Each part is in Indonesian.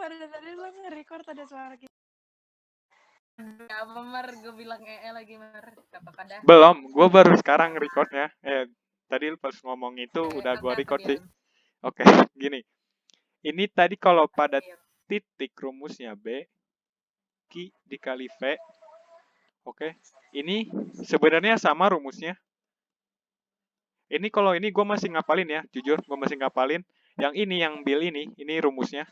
Sumpah dari tadi lo nge-record ada suara kita. Ya apa Mar, gue bilang lagi Mar, apa dah. Belum, gue baru sekarang recordnya. Tadi pas ngomong itu udah gue Apa record sih. diam. Oke, gini. Ini tadi kalau pada titik rumusnya B, Q dikali V. Oke, ini sebenarnya sama rumusnya. Ini kalau ini gue masih ngapalin ya, jujur gue masih ngapalin. Yang ini, yang Bill ini rumusnya.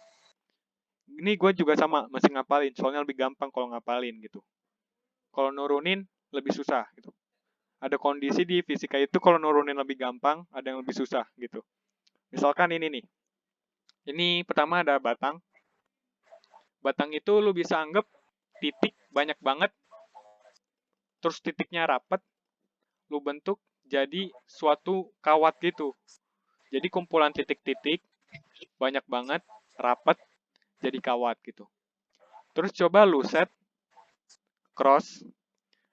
Ini gue juga sama, masih ngapalin. Soalnya lebih gampang kalau ngapalin gitu. Kalau nurunin lebih susah gitu. Ada kondisi di fisika itu kalau nurunin lebih gampang, ada yang lebih susah gitu. Misalkan ini nih. Ini pertama ada batang. Batang itu lu bisa anggap titik banyak banget. Terus titiknya rapat. Lu bentuk jadi suatu kawat gitu. Jadi kumpulan titik-titik banyak banget, rapat, jadi kawat gitu. Terus coba lu set cross.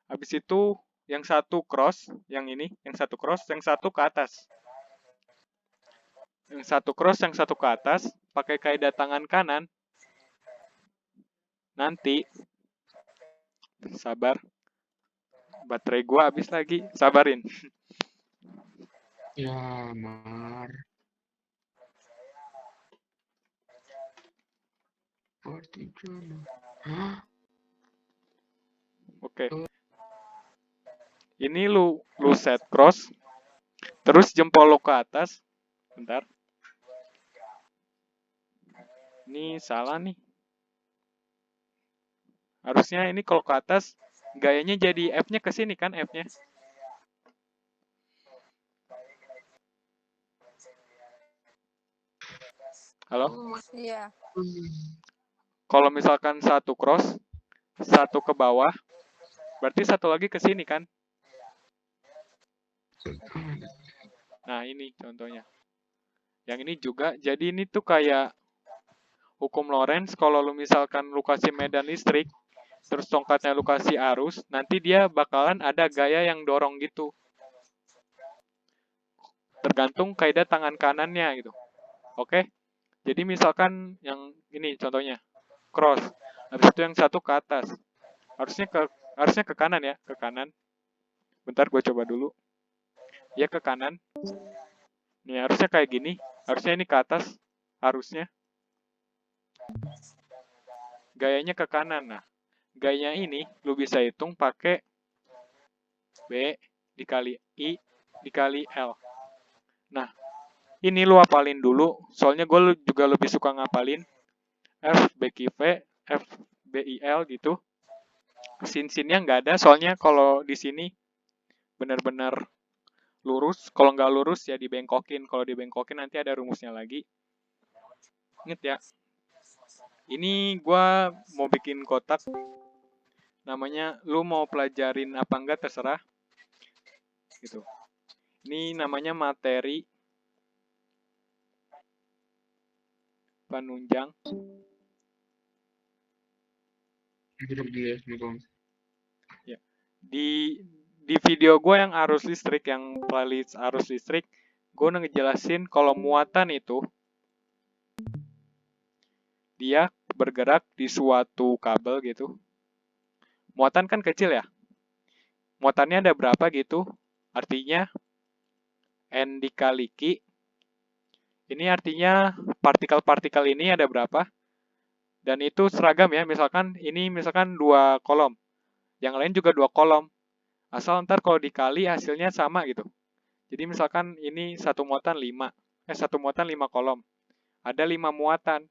Habis itu yang satu cross, yang ini, yang satu cross, yang satu ke atas. Yang satu cross, yang satu ke atas, pakai kaidah tangan kanan. Nanti, sabar, baterai gua habis lagi, sabarin. Ya, Mar. Hah? Oke. Ini lu set cross, terus jempol lu ke atas. Bentar. Ini salah nih. Harusnya ini kalau ke atas, gayanya jadi F-nya ke sini kan, F-nya. Halo? Iya. Kalau misalkan satu cross, satu ke bawah, berarti satu lagi ke sini kan? Nah, ini contohnya. Yang ini juga, jadi ini tuh kayak hukum Lorentz, kalau lu misalkan lu kasih medan listrik, terus tongkatnya lu kasih arus, nanti dia bakalan ada gaya yang dorong gitu. Tergantung kaidah tangan kanannya gitu. Oke? Jadi misalkan yang ini contohnya, cross. Habis itu yang satu ke atas. Harusnya ke kanan ya, ke kanan. Bentar gue coba dulu. Ya ke kanan. Nih harusnya kayak gini. Harusnya ini ke atas. Harusnya. Gayanya ke kanan. Nah, gayanya ini lu bisa hitung pakai B dikali I dikali L. Nah, ini lu hafalin dulu. Soalnya gue juga lebih suka ngapalin. F, B, Q, V, F, B, I, L gitu. Sin-sinnya nggak ada. Soalnya kalau di sini benar-benar lurus. Kalau nggak lurus ya dibengkokin. Kalau dibengkokin nanti ada rumusnya lagi. Ingat ya. Ini gue mau bikin kotak. Namanya lu mau pelajarin apa enggak terserah. Gitu. Ini namanya materi penunjang. Ya. Di video gue yang arus listrik, yang playlist arus listrik, gue udah ngejelasin kalau muatan itu dia bergerak di suatu kabel gitu. Muatan kan kecil ya. Muatannya ada berapa gitu. Artinya N dikali Q. Ini artinya partikel-partikel ini ada berapa. Dan itu seragam ya. Misalkan ini misalkan 2 kolom. Yang lain juga 2 kolom. Asal ntar kalau dikali hasilnya sama gitu. Jadi misalkan ini satu muatan 5 kolom. Ada 5 muatan.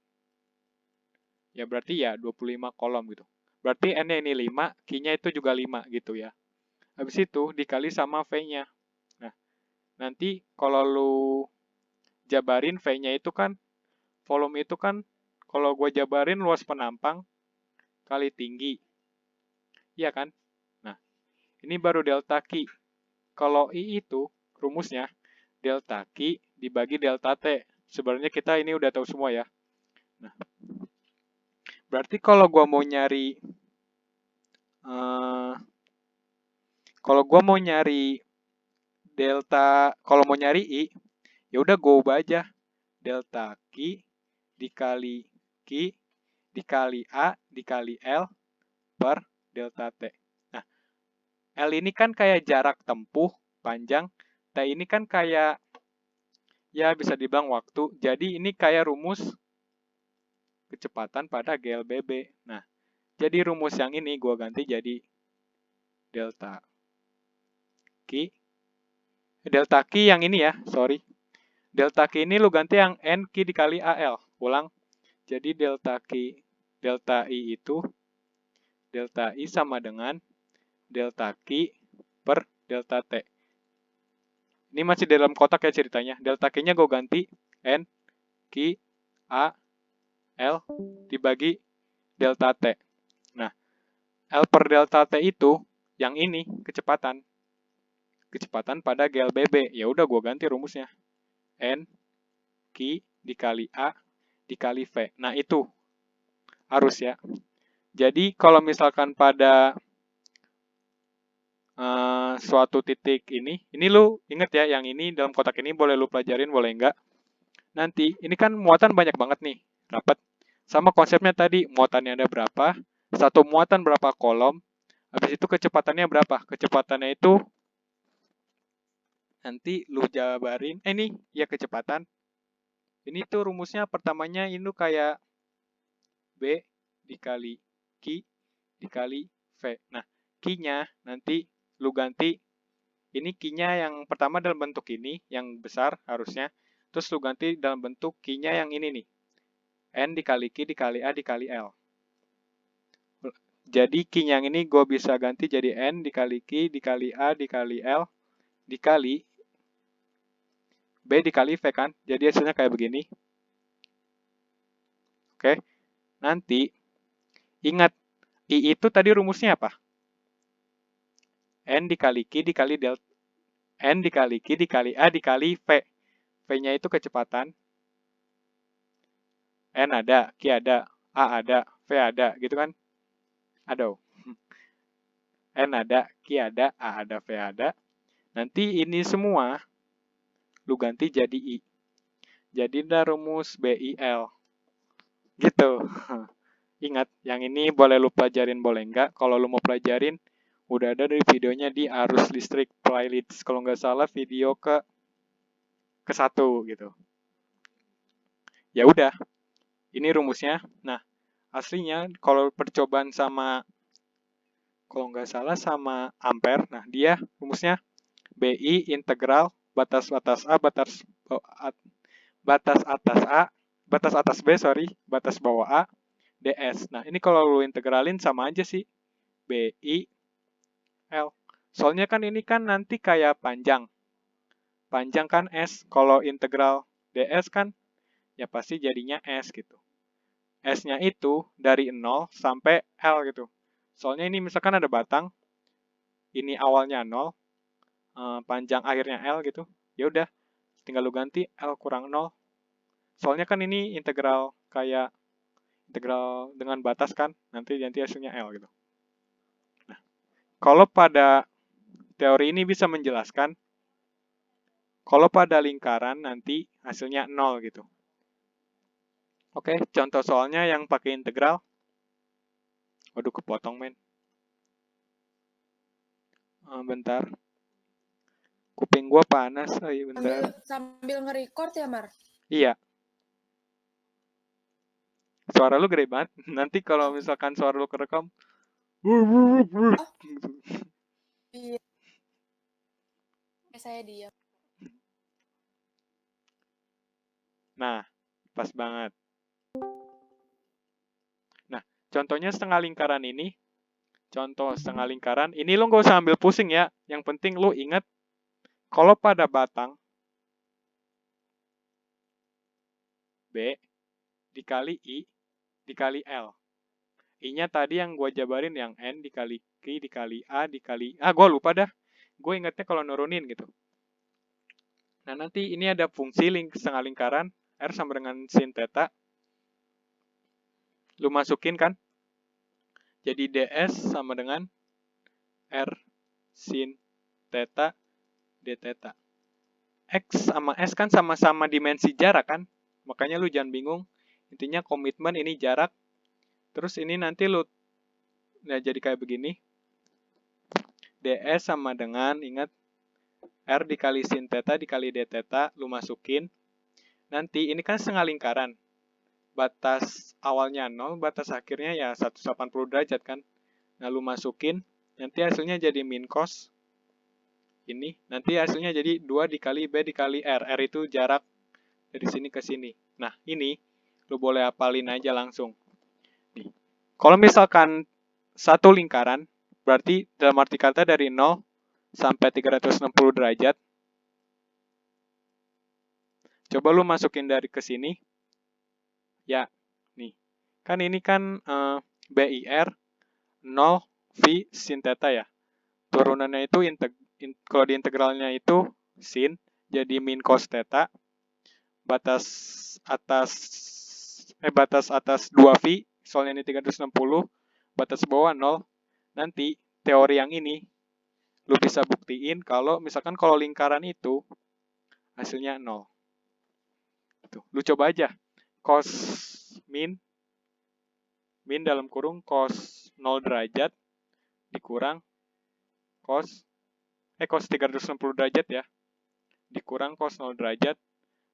Ya berarti ya 25 kolom gitu. Berarti N-nya ini 5, Q-nya itu juga 5 gitu ya. Habis itu dikali sama V-nya. Nah, nanti kalau lu jabarin V-nya itu kan, volume itu kan, kalau gue jabarin luas penampang kali tinggi. Iya kan? Nah, ini baru delta Q. Kalau I itu rumusnya delta Q dibagi delta T. Sebenarnya kita ini udah tahu semua ya. Nah, berarti kalau gue mau nyari kalau mau nyari I, ya udah gue ubah aja delta Q dikali Q dikali A dikali L per delta T. Nah, L ini kan kayak jarak tempuh panjang, T ini kan kayak ya bisa dibilang waktu. Jadi ini kayak rumus kecepatan pada GLBB. Nah, jadi rumus yang ini gue ganti jadi delta Q. Delta Q yang ini ya, sorry. Delta Q ini lu ganti yang N Q dikali AL. Ulang. Jadi delta Q, delta I itu, delta I sama dengan delta Q per delta T. Ini masih dalam kotak ya ceritanya. Delta Q-nya gue ganti N Q A L dibagi delta T. Nah, L per delta T itu yang ini kecepatan. Kecepatan pada GLBB. Ya udah gue ganti rumusnya. N Q dikali A dikali V. Nah, itu harus ya. Jadi kalau misalkan pada suatu titik ini lu inget ya, yang ini dalam kotak ini boleh lu pelajarin, boleh enggak. Nanti, ini kan muatan banyak banget nih, dapat. Sama konsepnya tadi, muatannya ada berapa, satu muatan berapa kolom, habis itu kecepatannya berapa. Kecepatannya itu, nanti lu jabarin, ini ya kecepatan. Ini tuh rumusnya pertamanya ini kayak B dikali Q dikali V. Nah, Q-nya nanti lu ganti. Ini Q-nya yang pertama dalam bentuk ini, yang besar harusnya. Terus lu ganti dalam bentuk Q-nya yang ini nih. N dikali Q dikali A dikali L. Jadi Q yang ini gue bisa ganti jadi N dikali Q dikali A dikali L dikali B dikali V kan. Jadi hasilnya kayak begini. Oke. Nanti ingat, I itu tadi rumusnya apa? N dikali Q dikali delta N dikali Q dikali A dikali V. V-nya itu kecepatan. N ada, Q ada, A ada, V ada, gitu kan? Aduh. N ada, Q ada, A ada, V ada. Nanti ini semua lu ganti jadi I. Jadi ada rumus BIL. Gitu. Ingat, yang ini boleh lu pelajarin, boleh enggak. Kalau lu mau pelajarin, udah ada dari videonya di arus listrik playlist. Kalau nggak salah video ke 1 gitu. Ya udah, ini rumusnya. Nah, aslinya kalau percobaan sama, kalau nggak salah sama ampere, nah dia rumusnya BI integral batas atas A, batas atas A, batas atas B, sorry, batas bawah A, ds. Nah, ini kalau lu integralin sama aja sih. BI L. Soalnya kan ini kan nanti kayak panjang. Panjang kan S. Kalau integral ds kan ya pasti jadinya S gitu. S-nya itu dari 0 sampai L gitu. Soalnya ini misalkan ada batang, ini awalnya 0, panjang akhirnya L gitu. Ya udah, tinggal lu ganti L kurang 0. Soalnya kan ini integral kayak integral dengan batas kan, nanti hasilnya L gitu. Nah, kalau pada teori ini bisa menjelaskan, kalau pada lingkaran nanti hasilnya 0 gitu. Oke, contoh soalnya yang pakai integral. Waduh, kepotong men. Bentar. Kuping gua panas. Oh, iya, bentar. Sambil nge-record ya, Mar? Iya. Suara lu gede banget. Nanti kalau misalkan suara lu kerekam. Iya. Saya diam. Nah, pas banget. Nah, contohnya setengah lingkaran ini. Contoh setengah lingkaran. Ini lu nggak usah ambil pusing ya. Yang penting lu ingat, kalau pada batang, B dikali I dikali L. I-nya tadi yang gue jabarin yang N dikali Q dikali A dikali... gue lupa dah. Gue ingetnya kalau nurunin gitu. Nah, nanti ini ada fungsi setengah lingkaran. R sama dengan sin theta. Lu masukin kan. Jadi ds sama dengan R sin theta d theta. X sama S kan sama-sama dimensi jarak kan. Makanya lu jangan bingung. Intinya komitmen ini jarak. Terus ini nanti lu jadi kayak begini. ds sama dengan, ingat, R dikali sin theta dikali d theta, lu masukin. Nanti ini kan setengah lingkaran. Batas awalnya 0, batas akhirnya ya 180 derajat kan. Nah, lu masukin, nanti hasilnya jadi min cos. Ini, nanti hasilnya jadi 2 dikali B dikali R. R itu jarak dari sini ke sini. Nah, ini lu boleh hafalin aja langsung. Nih. Kalau misalkan satu lingkaran, berarti dalam arti kata dari 0 sampai 360 derajat. Coba lu masukin dari ke sini. Ya, nih. Kan ini kan BIR 0 V sin theta ya. Turunannya itu kalau di integralnya itu sin, jadi min cos theta. Batas atas 2V, soalnya ini 360, batas bawah 0. Nanti teori yang ini lu bisa buktiin kalau misalkan kalau lingkaran itu hasilnya 0. Tuh, lu coba aja. Cos min dalam kurung cos 0 derajat dikurang cos 360 derajat ya. Dikurang cos 0 derajat.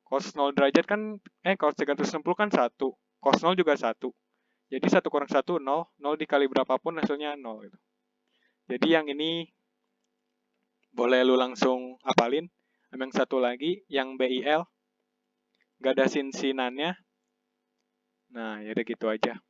Cos 0 derajat kan cos 360 kan 1. Cos 0 juga 1. Jadi 1 kurang 1 0, 0 dikali berapapun hasilnya 0 gitu. Jadi yang ini boleh lu langsung hafalin. Yang satu lagi yang BIL gak ada sin-sinannya. Nah, ya udah gitu aja.